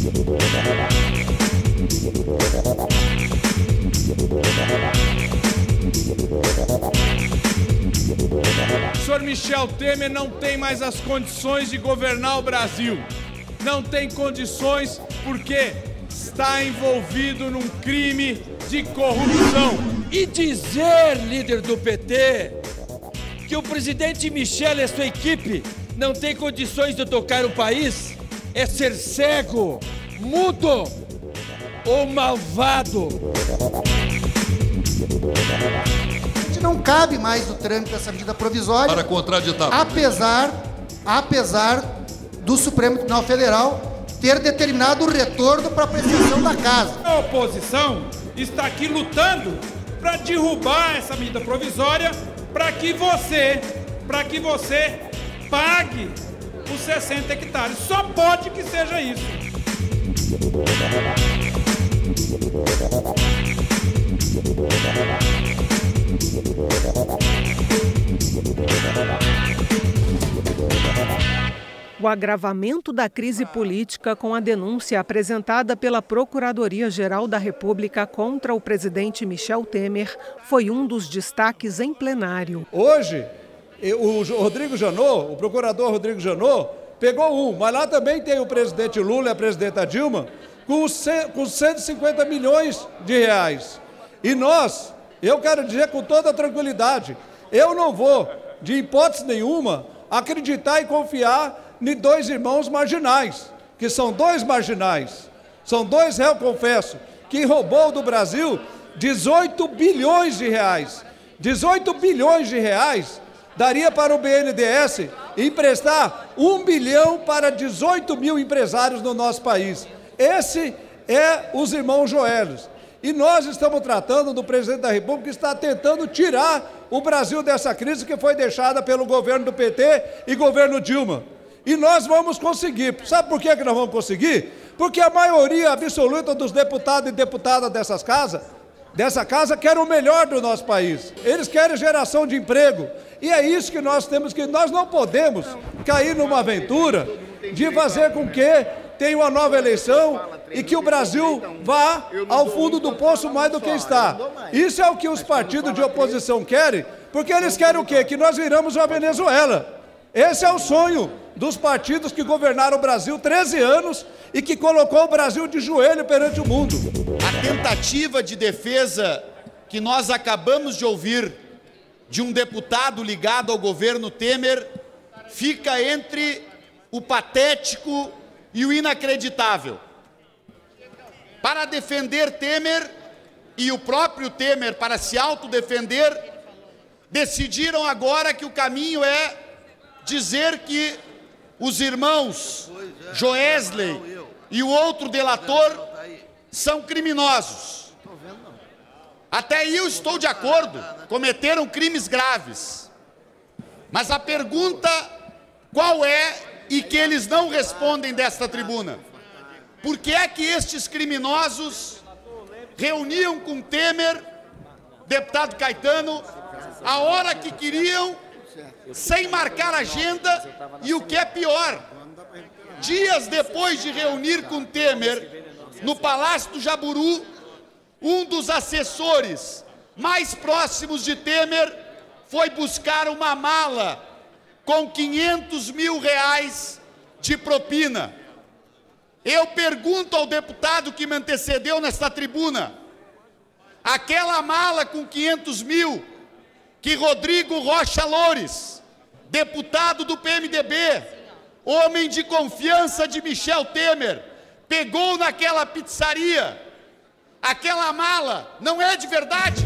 O senhor Michel Temer não tem mais as condições de governar o Brasil. Não tem condições porque está envolvido num crime de corrupção. E dizer, líder do PT, que o presidente Michel e a sua equipe não têm condições de tocar o país é ser cego, mudo ou malvado. Não cabe mais o trâmite dessa medida provisória, para contraditar, apesar do Supremo Tribunal Federal ter determinado o retorno para a apreciação da casa. A oposição está aqui lutando para derrubar essa medida provisória para que você pague os 60 hectares. Só pode que seja isso. O agravamento da crise política com a denúncia apresentada pela Procuradoria-Geral da República contra o presidente Michel Temer foi um dos destaques em plenário. Hoje, o Rodrigo Janot, o procurador Rodrigo Janot, pegou mas lá também tem o presidente Lula e a presidenta Dilma com 150 milhões de reais. E eu quero dizer com toda tranquilidade, eu não vou, de hipótese nenhuma, acreditar e confiar em dois irmãos marginais, que são dois marginais, são dois réus, confesso, que roubou do Brasil 18 bilhões de reais. 18 bilhões de reais daria para o BNDES emprestar 1 bilhão para 18 mil empresários no nosso país. Esse é os irmãos Joelhos. E nós estamos tratando do presidente da República que está tentando tirar o Brasil dessa crise que foi deixada pelo governo do PT e governo Dilma. E nós vamos conseguir. Sabe por que nós vamos conseguir? Porque a maioria absoluta dos deputados e deputadas dessa casa quer o melhor do nosso país. Eles querem geração de emprego. E é isso que nós temos que... Nós não podemos cair numa aventura de fazer com que tenha uma nova eleição e que o Brasil vá ao fundo do poço mais do que está. Isso é o que os partidos de oposição querem, porque eles querem o quê? Que nós viramos uma Venezuela. Esse é o sonho dos partidos que governaram o Brasil 13 anos e que colocou o Brasil de joelho perante o mundo. A tentativa de defesa que nós acabamos de ouvir de um deputado ligado ao governo Temer fica entre o patético e o inacreditável. Para defender Temer e o próprio Temer para se autodefender, decidiram agora que o caminho é dizer que os irmãos Joesley e o outro delator são criminosos. Até aí eu estou de acordo, cometeram crimes graves. Mas a pergunta qual é e que eles não respondem desta tribuna? Por que é que estes criminosos reuniam com Temer, deputado Caetano, a hora que queriam, sem marcar agenda, e o que é pior, dias depois de reunir com Temer, no Palácio do Jaburu, um dos assessores mais próximos de Temer foi buscar uma mala com 500 mil reais de propina. Eu pergunto ao deputado que me antecedeu nesta tribuna, aquela mala com 500 mil que Rodrigo Rocha Loures, deputado do PMDB, homem de confiança de Michel Temer, pegou naquela pizzaria, aquela mala não é de verdade?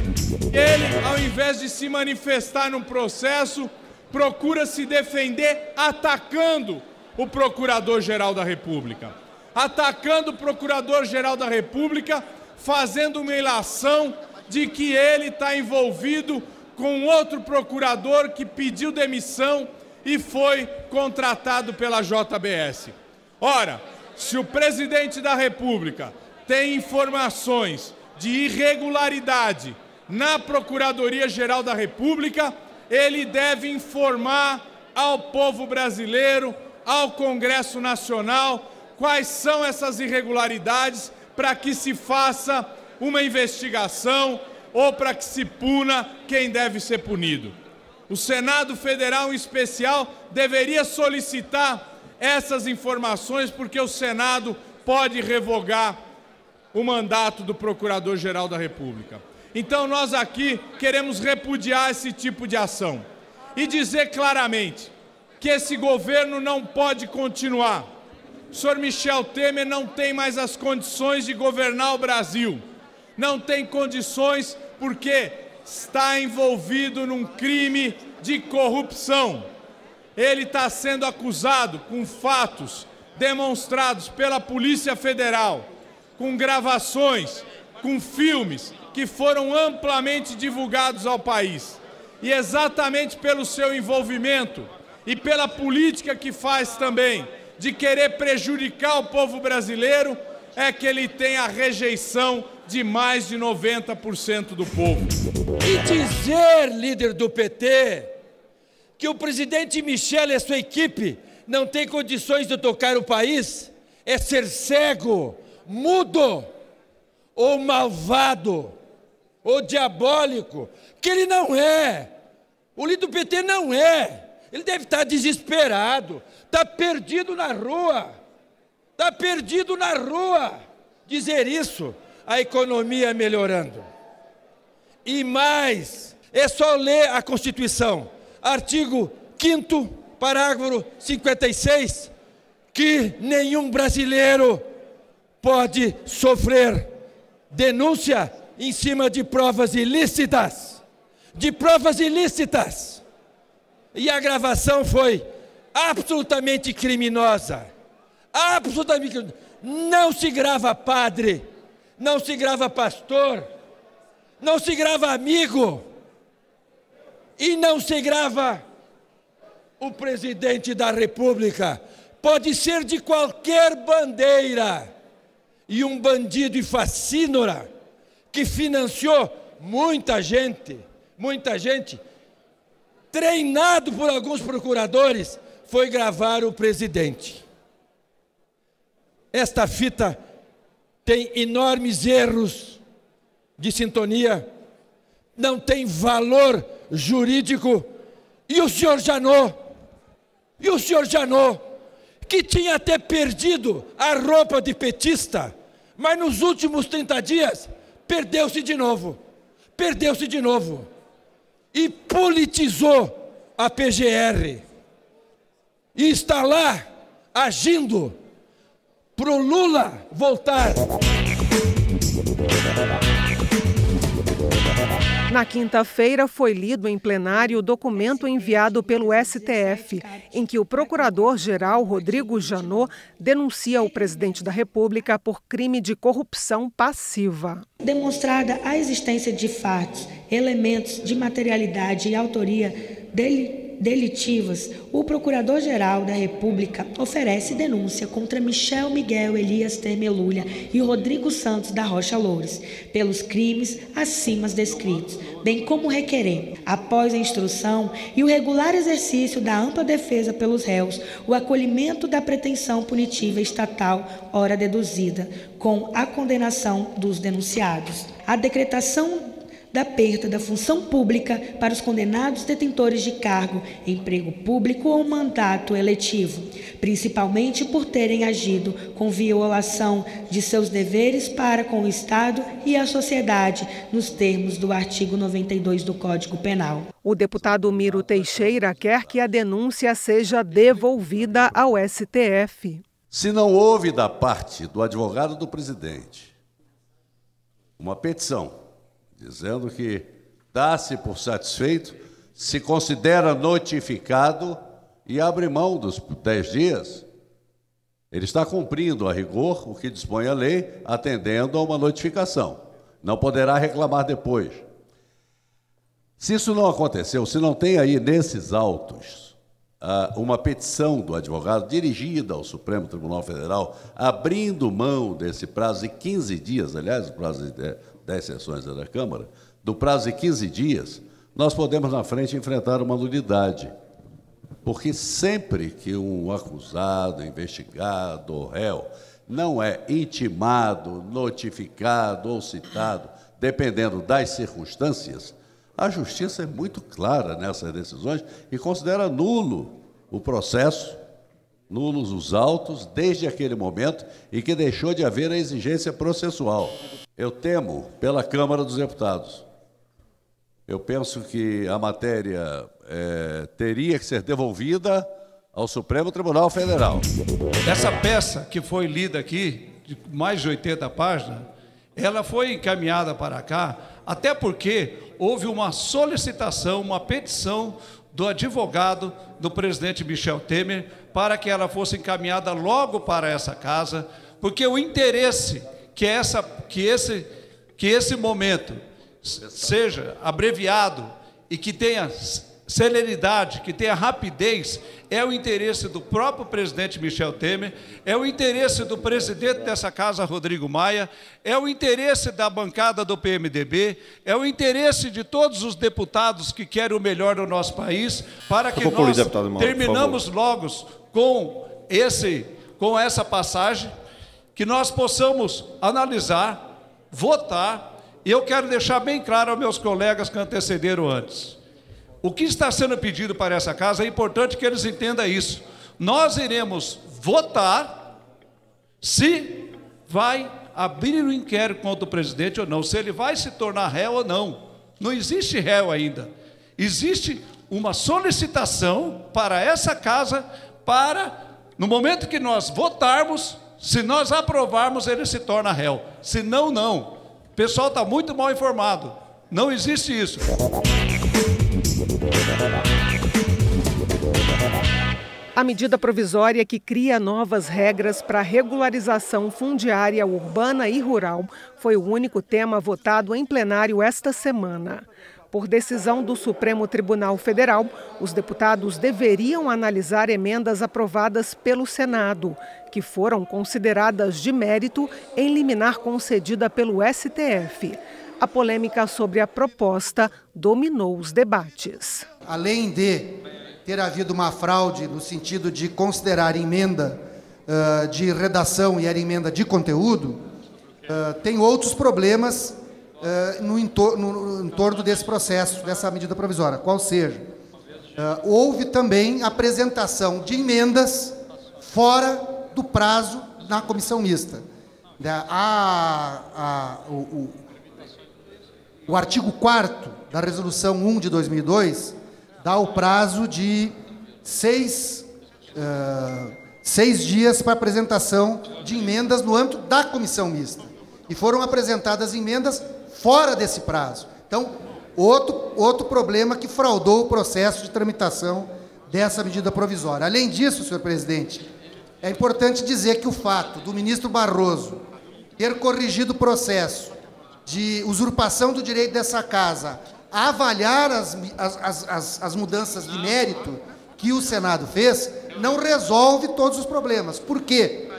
Ele, ao invés de se manifestar num processo, procura se defender atacando o Procurador-Geral da República. Atacando o Procurador-Geral da República, fazendo uma ilação de que ele está envolvido com outro procurador que pediu demissão e foi contratado pela JBS. Ora, se o presidente da República tem informações de irregularidade na Procuradoria-Geral da República, ele deve informar ao povo brasileiro, ao Congresso Nacional, quais são essas irregularidades para que se faça uma investigação ou para que se puna quem deve ser punido. O Senado Federal, em especial, deveria solicitar essas informações, porque o Senado pode revogar o mandato do Procurador-Geral da República. Então, nós aqui queremos repudiar esse tipo de ação e dizer claramente que esse governo não pode continuar. O senhor Michel Temer não tem mais as condições de governar o Brasil. Não tem condições porque está envolvido num crime de corrupção. Ele está sendo acusado com fatos demonstrados pela Polícia Federal, com gravações, com filmes que foram amplamente divulgados ao país. E exatamente pelo seu envolvimento e pela política que faz também de querer prejudicar o povo brasileiro, é que ele tem a rejeição de mais de 90% do povo. E dizer, líder do PT, que o presidente Michel e a sua equipe não têm condições de tocar o país, é ser cego, mudo, ou malvado, ou diabólico, que ele não é. O líder do PT não é. Ele deve estar desesperado, está perdido na rua, está perdido na rua. Dizer isso, a economia melhorando. E mais, é só ler a Constituição, artigo 5º, parágrafo 56, que nenhum brasileiro pode sofrer denúncia em cima de provas ilícitas. De provas ilícitas. E a gravação foi absolutamente criminosa. Absolutamente criminosa. Não se grava padre, não se grava pastor, não se grava amigo e não se grava o presidente da República. Pode ser de qualquer bandeira. E um bandido e facínora que financiou muita gente, treinado por alguns procuradores, foi gravar o presidente. Esta fita tem enormes erros de sintonia, não tem valor jurídico. E o senhor Janot, que tinha até perdido a roupa de petista, mas nos últimos 30 dias perdeu-se de novo. E politizou a PGR. E está lá agindo para o Lula voltar. Na quinta-feira, foi lido em plenário o documento enviado pelo STF, em que o procurador-geral Rodrigo Janot denuncia o presidente da República por crime de corrupção passiva. Demonstrada a existência de fatos, elementos de materialidade e autoria delitivas, o Procurador-Geral da República oferece denúncia contra Michel Miguel Elias Temer Lulia e Rodrigo Santos da Rocha Loures, pelos crimes acima descritos, bem como requerer, após a instrução e o regular exercício da ampla defesa pelos réus, o acolhimento da pretensão punitiva estatal, ora deduzida, com a condenação dos denunciados. A decretação da perda da função pública para os condenados detentores de cargo, emprego público ou mandato eletivo, principalmente por terem agido com violação de seus deveres para com o Estado e a sociedade, nos termos do artigo 92 do Código Penal. O deputado Miro Teixeira quer que a denúncia seja devolvida ao STF. Se não houve da parte do advogado do presidente uma petição dizendo que dá-se por satisfeito, se considera notificado e abre mão dos 10 dias. Ele está cumprindo a rigor o que dispõe a lei, atendendo a uma notificação. Não poderá reclamar depois. Se isso não aconteceu, se não tem aí nesses autos uma petição do advogado dirigida ao Supremo Tribunal Federal, abrindo mão desse prazo de 15 dias, aliás, o prazo de 10 sessões da Câmara, do prazo de 15 dias, nós podemos, na frente, enfrentar uma nulidade. Porque sempre que um acusado, investigado ou réu não é intimado, notificado ou citado, dependendo das circunstâncias, a Justiça é muito clara nessas decisões e considera nulo o processo, nulos os autos, desde aquele momento em que deixou de haver a exigência processual. Eu temo pela Câmara dos Deputados. Eu penso que a matéria teria que ser devolvida ao Supremo Tribunal Federal. Essa peça que foi lida aqui, de mais de 80 páginas, ela foi encaminhada para cá, até porque houve uma solicitação, uma petição do advogado do presidente Michel Temer para que ela fosse encaminhada logo para essa casa, porque o interesse que esse momento seja abreviado e que tenha celeridade, que tenha rapidez, é o interesse do próprio presidente Michel Temer, é o interesse do presidente dessa casa, Rodrigo Maia, é o interesse da bancada do PMDB, é o interesse de todos os deputados que querem o melhor do nosso país, para que nós terminamos logo com essa passagem, que nós possamos analisar, votar, e eu quero deixar bem claro aos meus colegas que antecederam antes. O que está sendo pedido para essa casa, é importante que eles entendam isso. Nós iremos votar se vai abrir o inquérito contra o presidente ou não, se ele vai se tornar réu ou não. Não existe réu ainda. Existe uma solicitação para essa casa para, no momento que nós votarmos, se nós aprovarmos, ele se torna réu. Se não, não. O pessoal está muito mal informado. Não existe isso. A medida provisória que cria novas regras para a regularização fundiária urbana e rural foi o único tema votado em plenário esta semana. Por decisão do Supremo Tribunal Federal, os deputados deveriam analisar emendas aprovadas pelo Senado, que foram consideradas de mérito em liminar concedida pelo STF. A polêmica sobre a proposta dominou os debates. Além de ter havido uma fraude no sentido de considerar emenda de redação e era emenda de conteúdo, tem outros problemas no entorno desse processo, dessa medida provisória. Qual seja, houve também apresentação de emendas fora do prazo na comissão mista. O artigo 4º da Resolução 1 de 2002 dá o prazo de 6 dias para apresentação de emendas no âmbito da comissão mista. E foram apresentadas emendas fora desse prazo. Então, outro problema que fraudou o processo de tramitação dessa medida provisória. Além disso, senhor presidente, é importante dizer que o fato do ministro Barroso ter corrigido o processo de usurpação do direito dessa casa a avaliar as mudanças de mérito que o Senado fez, não resolve todos os problemas. Por quê?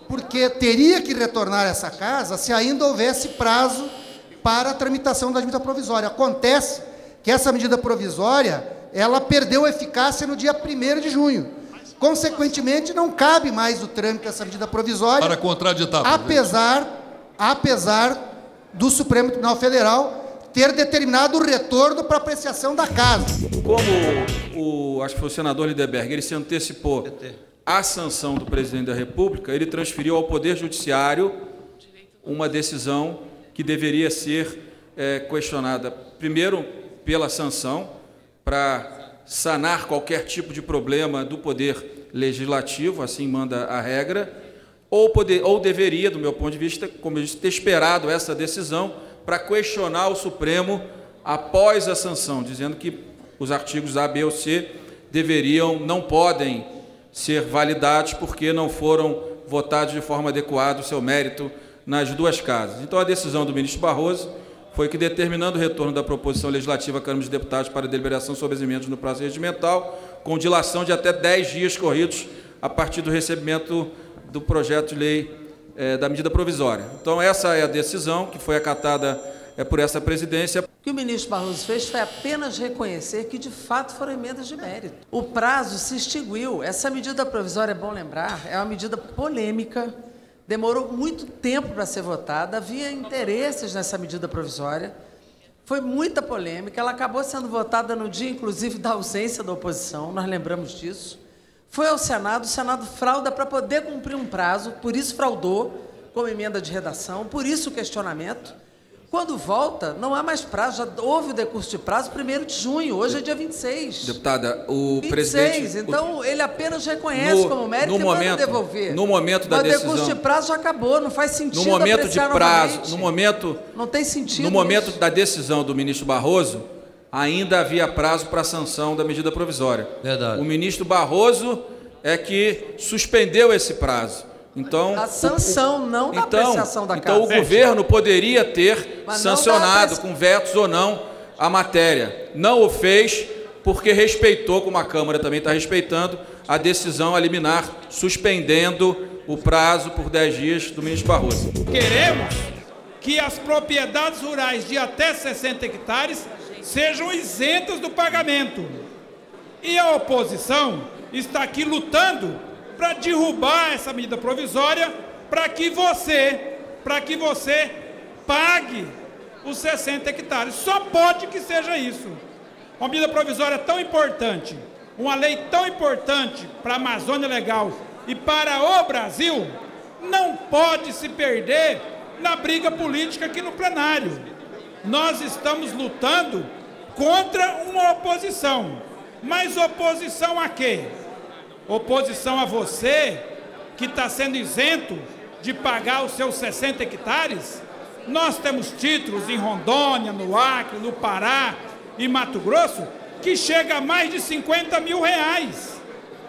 Porque teria que retornar essa casa se ainda houvesse prazo para a tramitação da medida provisória. Acontece que essa medida provisória, ela perdeu eficácia no dia 1º de junho. Consequentemente, não cabe mais o trâmite dessa medida provisória, para contraditar, apesar do Supremo Tribunal Federal ter determinado o retorno para apreciação da casa. Como acho que foi o senador Lindeberg, ele se antecipou à sanção do presidente da República, ele transferiu ao Poder Judiciário uma decisão que deveria ser questionada, primeiro, pela sanção, para sanar qualquer tipo de problema do Poder Legislativo, assim manda a regra, ou deveria, do meu ponto de vista, como eu disse, ter esperado essa decisão para questionar o Supremo após a sanção, dizendo que os artigos A, B ou C não podem ser validados porque não foram votados de forma adequada o seu mérito nas duas casas. Então, a decisão do ministro Barroso foi que, determinando o retorno da proposição legislativa à Câmara dos Deputados para deliberação sobre as emendas no prazo regimental, com dilação de até 10 dias corridos a partir do recebimento do projeto de lei da medida provisória. Então, essa é a decisão que foi acatada por essa presidência. O que o ministro Barroso fez foi apenas reconhecer que, de fato, foram emendas de mérito. O prazo se extinguiu. Essa medida provisória, é bom lembrar, é uma medida polêmica, demorou muito tempo para ser votada, havia interesses nessa medida provisória, foi muita polêmica, ela acabou sendo votada no dia, inclusive, da ausência da oposição, nós lembramos disso. Foi ao Senado, o Senado frauda para poder cumprir um prazo, por isso fraudou como emenda de redação, por isso o questionamento. Quando volta, não há mais prazo, já houve o decurso de prazo 1º de junho, hoje é dia 26. Deputada, o 26, presidente... então ele apenas reconhece como mérito e manda devolver. No momento da decisão... O decurso de prazo já acabou, não faz sentido no momento de prazo, novamente. Não tem sentido. No momento da decisão do ministro Barroso, ainda havia prazo para a sanção da medida provisória. Verdade. O ministro Barroso é que suspendeu esse prazo. Então, a sanção, não da apreciação da Casa. Então, o governo poderia ter sancionado, com vetos ou não, a matéria. Não o fez, porque respeitou, como a Câmara também está respeitando, a decisão a liminar, suspendendo o prazo por 10 dias do ministro Barroso. Queremos que as propriedades rurais de até 60 hectares sejam isentas do pagamento. E a oposição está aqui lutando para derrubar essa medida provisória, para que você pague os 60 hectares. Só pode que seja isso. Uma medida provisória tão importante, uma lei tão importante para a Amazônia Legal e para o Brasil, não pode se perder na briga política aqui no plenário. Nós estamos lutando contra uma oposição. Mas oposição a quê? Oposição a você, que está sendo isento de pagar os seus 60 hectares? Nós temos títulos em Rondônia, no Acre, no Pará e Mato Grosso, que chega a mais de 50 mil reais.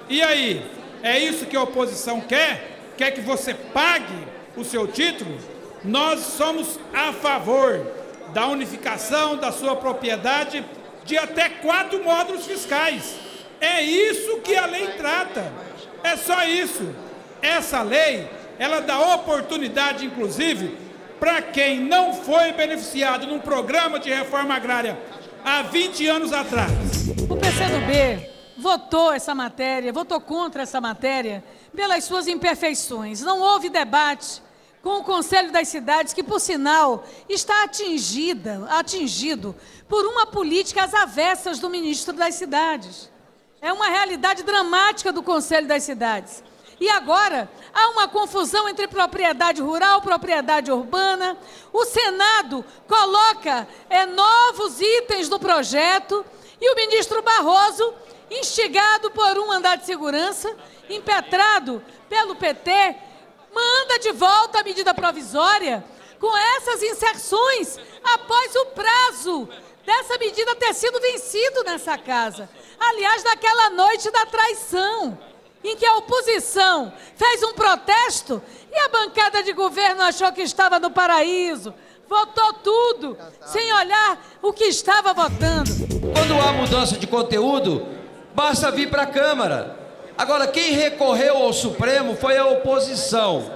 E aí, é isso que a oposição quer? Quer que você pague o seu título? Nós somos a favor da unificação da sua propriedade de até 4 módulos fiscais. É isso que a lei trata, é só isso. Essa lei, ela dá oportunidade, inclusive, para quem não foi beneficiado num programa de reforma agrária há 20 anos atrás. O PCdoB votou essa matéria, votou contra essa matéria pelas suas imperfeições. Não houve debate com o Conselho das Cidades, que, por sinal, está atingido por uma política às avessas do ministro das Cidades. É uma realidade dramática do Conselho das Cidades. E agora há uma confusão entre propriedade rural e propriedade urbana. O Senado coloca novos itens do projeto e o ministro Barroso, instigado por um mandado de segurança, impetrado pelo PT, manda de volta a medida provisória com essas inserções após o prazo dessa medida ter sido vencido nessa casa. Aliás, naquela noite da traição, em que a oposição fez um protesto e a bancada de governo achou que estava no paraíso, votou tudo, sem olhar o que estava votando. Quando há mudança de conteúdo, basta vir para a Câmara. Agora, quem recorreu ao Supremo foi a oposição.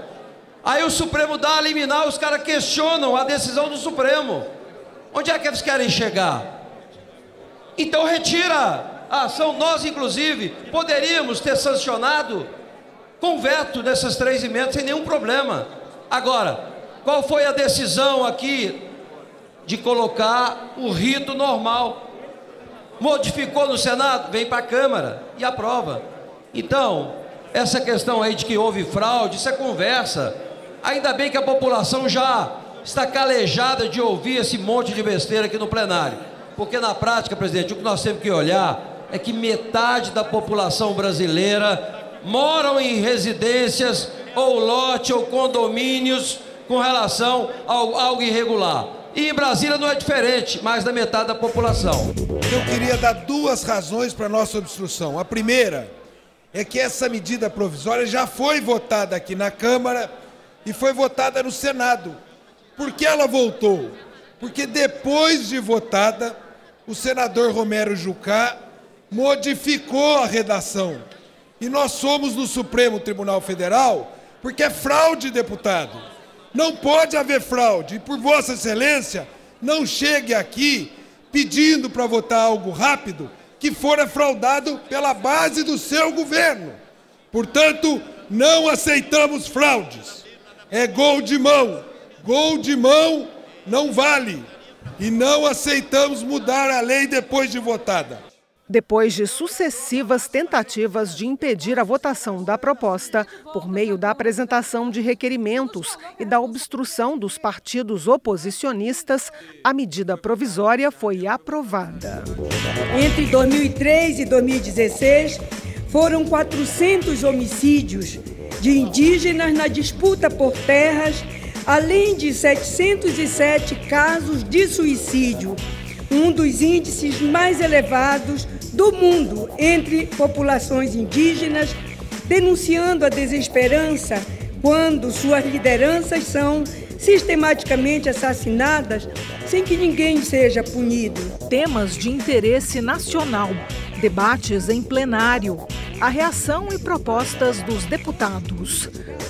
Aí o Supremo dá a liminar, os caras questionam a decisão do Supremo. Onde é que eles querem chegar? Então retira a ação. Nós, inclusive, poderíamos ter sancionado com veto dessas 3 emendas sem nenhum problema. Agora, qual foi a decisão aqui de colocar o rito normal? Modificou no Senado, vem para a Câmara e aprova. Então, essa questão aí de que houve fraude, isso é conversa. Ainda bem que a população já está calejada de ouvir esse monte de besteira aqui no plenário. Porque na prática, presidente, o que nós temos que olhar é que metade da população brasileira moram em residências, ou lote, ou condomínios, com relação a algo irregular. E em Brasília não é diferente, mais da metade da população. Eu queria dar 2 razões para a nossa obstrução. A primeira é que essa medida provisória já foi votada aqui na Câmara e foi votada no Senado. Por que ela voltou? Porque depois de votada, o senador Romero Jucá modificou a redação. E nós somos no Supremo Tribunal Federal porque é fraude, deputado. Não pode haver fraude. E por Vossa Excelência, não chegue aqui pedindo para votar algo rápido que fora fraudado pela base do seu governo. Portanto, não aceitamos fraudes. É gol de mão. Gol de mão não vale. E não aceitamos mudar a lei depois de votada. Depois de sucessivas tentativas de impedir a votação da proposta por meio da apresentação de requerimentos e da obstrução dos partidos oposicionistas, a medida provisória foi aprovada. Entre 2003 e 2016, foram 400 homicídios de indígenas na disputa por terras, além de 707 casos de suicídio, um dos índices mais elevados do mundo entre populações indígenas, denunciando a desesperança quando suas lideranças são sistematicamente assassinadas sem que ninguém seja punido. Temas de interesse nacional, debates em plenário, a reação e propostas dos deputados,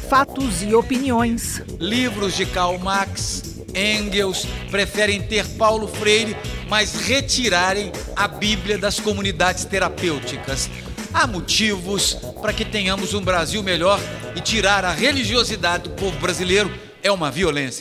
fatos e opiniões. Livros de Karl Marx, Engels preferem ter Paulo Freire, mas retirarem a Bíblia das comunidades terapêuticas. Há motivos para que tenhamos um Brasil melhor e tirar a religiosidade do povo brasileiro é uma violência.